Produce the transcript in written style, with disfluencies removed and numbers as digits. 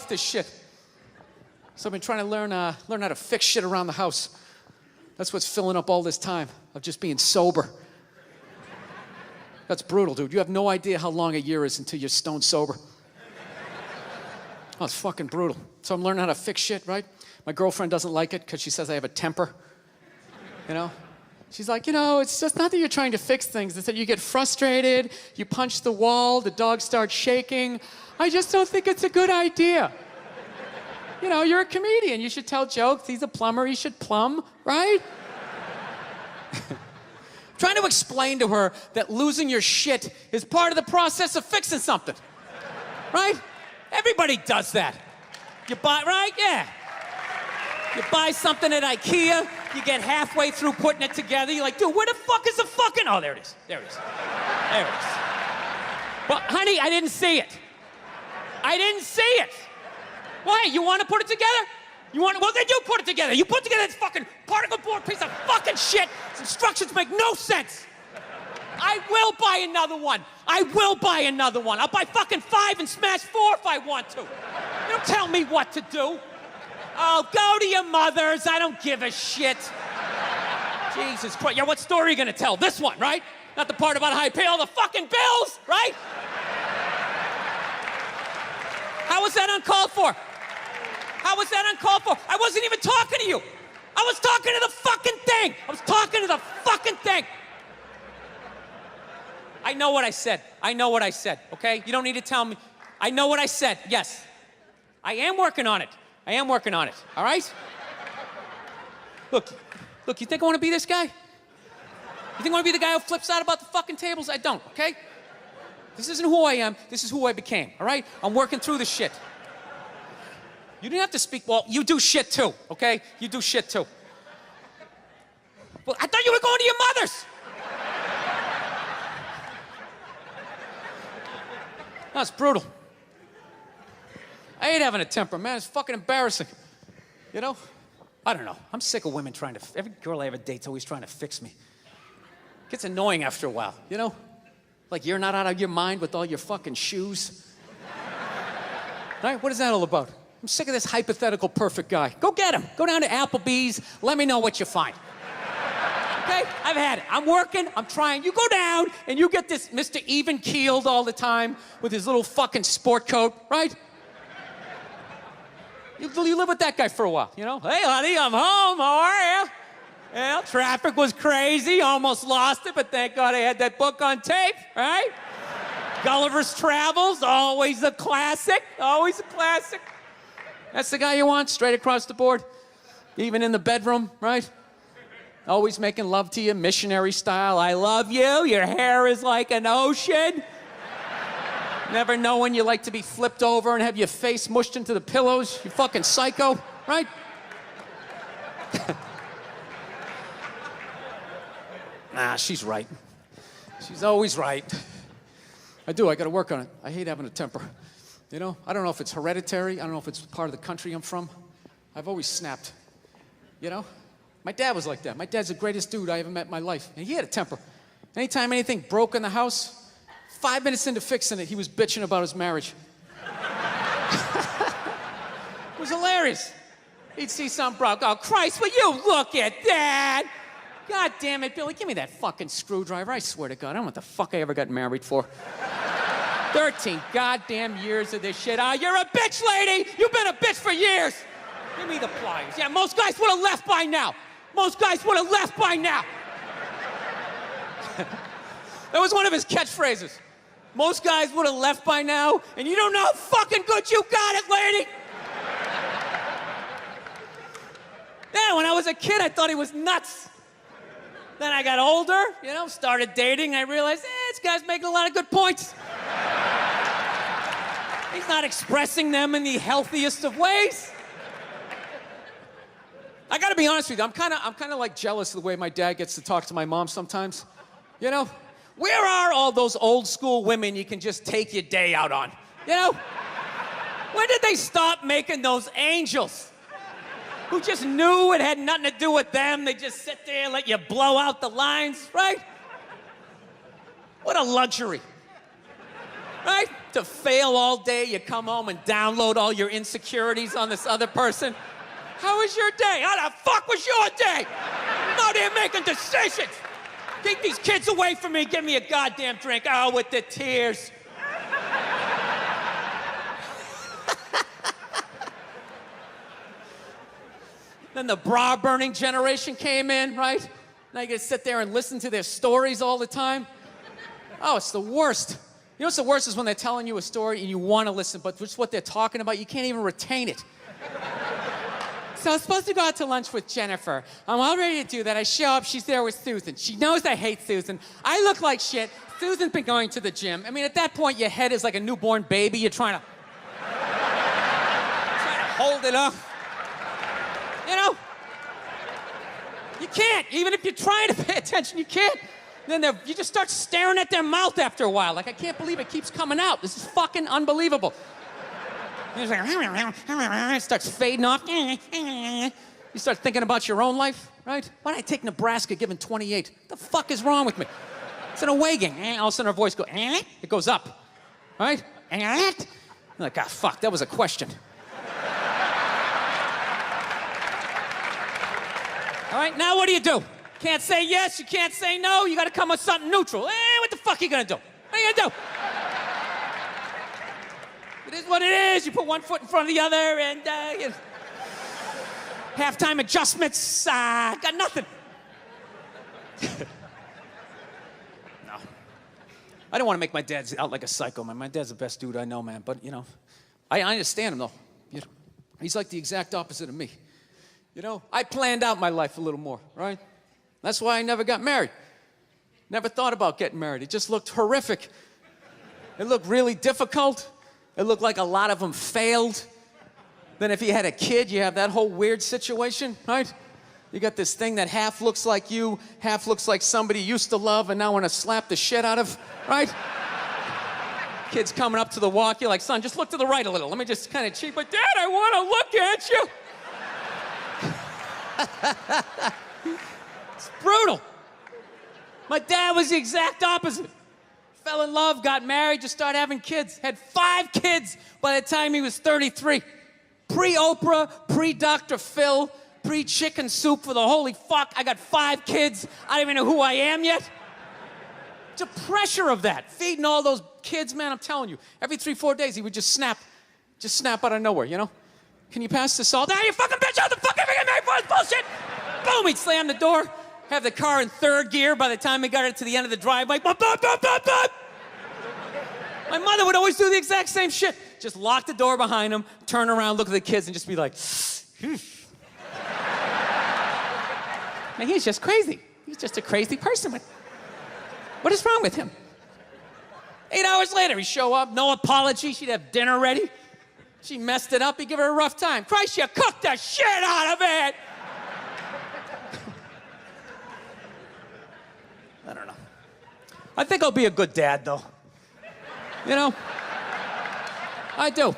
this shit. So I've been trying to learn how to fix shit around the house. That's what's filling up all this time of just being sober. That's brutal, dude. You have no idea how long a year is until you're stone sober. Oh, it's fucking brutal. So I'm learning how to fix shit, right? My girlfriend doesn't like it because she says I have a temper. You know? She's like, you know, it's just not that you're trying to fix things. It's that you get frustrated, you punch the wall, the dog starts shaking. I just don't think it's a good idea. You know, you're a comedian. You should tell jokes. He's a plumber. He should plumb, right? Trying to explain to her that losing your shit is part of the process of fixing something, right? Everybody does that. You buy, right? Yeah. You buy something at IKEA, you get halfway through putting it together, you're like, dude, where the fuck is the fucking... Oh, there it is. There it is. There it is. Well, honey, I didn't see it. I didn't see it. Why? You want to put it together? You want to... Well, then you put it together. You put together this fucking particle board piece of fucking shit. Its instructions make no sense. I will buy another one. I will buy another one. I'll buy fucking 5 and smash 4 if I want to. You don't tell me what to do. Oh, go to your mother's. I don't give a shit. Jesus Christ. Yeah, what story are you gonna tell? This one, right? Not the part about how I pay all the fucking bills, right? How was that uncalled for? How was that uncalled for? I wasn't even talking to you. I was talking to the fucking thing. I was talking to the fucking thing. I know what I said. I know what I said, okay? You don't need to tell me. I know what I said, yes. I am working on it. I am working on it, all right? Look, you think I want to be this guy? You think I want to be the guy who flips out about the fucking tables? I don't, okay? This isn't who I am. This is who I became, all right? I'm working through this shit. You didn't have to speak. Well, you do shit too, okay? You do shit too. Well, I thought you were going to your mother's. That's brutal. I hate having a temper, man. It's fucking embarrassing. You know? I don't know. I'm sick of women trying to... Every girl I ever date's always trying to fix me. It gets annoying after a while, you know? Like you're not out of your mind with all your fucking shoes. Right? What is that all about? I'm sick of this hypothetical perfect guy. Go get him. Go down to Applebee's. Let me know what you find. Okay? I've had it. I'm working. I'm trying. You go down and you get this Mr. Even-keeled all the time with his little fucking sport coat, right? You live with that guy for a while, you know? Hey, honey, I'm home. How are you? Well, traffic was crazy. Almost lost it, but thank God I had that book on tape, right? Gulliver's Travels, always a classic. Always a classic. That's the guy you want, straight across the board. Even in the bedroom, right? Always making love to you, missionary style. I love you. Your hair is like an ocean. Never know when you like to be flipped over and have your face mushed into the pillows. You fucking psycho, right? Nah, she's right. She's always right. I gotta work on it. I hate having a temper. You know, I don't know if it's hereditary. I don't know if it's part of the country I'm from. I've always snapped, you know? My dad was like that. My dad's the greatest dude I ever met in my life. And he had a temper. Anytime anything broke in the house, 5 minutes into fixing it, he was bitching about his marriage. It was hilarious. He'd see something broke. Oh, Christ, will you look at that? God damn it, Billy, give me that fucking screwdriver. I swear to God, I don't know what the fuck I ever got married for. 13 goddamn years of this shit. Oh, you're a bitch, lady. You've been a bitch for years. Give me the pliers. Yeah, most guys would have left by now. Most guys would have left by now. That was one of his catchphrases. Most guys would have left by now, and you don't know how fucking good you got it, lady. Yeah, when I was a kid, I thought he was nuts. Then I got older, you know, started dating, and I realized, this guy's making a lot of good points. He's not expressing them in the healthiest of ways. I gotta be honest with you, I'm kind of like jealous of the way my dad gets to talk to my mom sometimes. You know? Where are all those old school women you can just take your day out on? You know? When did they stop making those angels? Who just knew it had nothing to do with them. They just sit there and let you blow out the lines, right? What a luxury. Right? To fail all day, you come home and download all your insecurities on this other person. How was your day? How the fuck was your day? I'm out here making decisions. Keep these kids away from me. Give me a goddamn drink. Oh, with the tears. Then the bra-burning generation came in, right? Now you gotta sit there and listen to their stories all the time. Oh, it's the worst. You know what's the worst is when they're telling you a story and you want to listen, but just what they're talking about, you can't even retain it. So I was supposed to go out to lunch with Jennifer. I'm all ready to do that. I show up, she's there with Susan. She knows I hate Susan. I look like shit. Susan's been going to the gym. I mean, at that point, your head is like a newborn baby. You're trying to hold it up. You know? You can't. Even if you're trying to pay attention, you can't. Then you just start staring at their mouth after a while. Like, I can't believe it keeps coming out. This is fucking unbelievable. He's like, it starts fading off. You start thinking about your own life, right? Why did I take Nebraska given 28? What the fuck is wrong with me? It's an away game. All of a sudden her voice goes, it goes up, right? I'm like, ah, fuck, that was a question. All right, now what do? Can't say yes, you can't say no, you gotta come with something neutral. What the fuck are you gonna do? What are you gonna do? It is what it is. You put one foot in front of the other and halftime adjustments, got nothing. No. I don't want to make my dad out like a psycho, man. My dad's the best dude I know, man. But, you know, I understand him, though. You know, he's like the exact opposite of me. You know, I planned out my life a little more, right? That's why I never got married. Never thought about getting married. It just looked horrific. It looked really difficult. It looked like a lot of them failed. Then if you had a kid, you have that whole weird situation, right? You got this thing that half looks like you, half looks like somebody you used to love and now want to slap the shit out of, right? Kid's coming up to the walk, you're like, son, just look to the right a little. Let me just kind of cheat, but Dad, I want to look at you. It's brutal. My dad was the exact opposite. Fell in love, got married, just started having kids. Had 5 kids by the time he was 33. Pre-Oprah, pre-Dr. Phil, pre-chicken soup for the holy fuck. I got 5 kids. I don't even know who I am yet. The pressure of that, feeding all those kids, man, I'm telling you. Every 3-4 days, he would just snap out of nowhere, you know? Can you pass the salt? Ah, you fucking bitch, how the fuck am I getting married for this bullshit? Boom, he'd slam the door. Have the car in 3rd gear by the time we got it to the end of the driveway. Bop, bop, bop, bop, bop. My mother would always do the exact same shit. Just lock the door behind him, turn around, look at the kids, and just be like, man, he's just crazy. He's just a crazy person. What is wrong with him? 8 hours later, he'd show up, no apology. She'd have dinner ready. She messed it up. He'd give her a rough time. Christ, you cooked the shit out of it. I don't know. I think I'll be a good dad, though. You know? I do.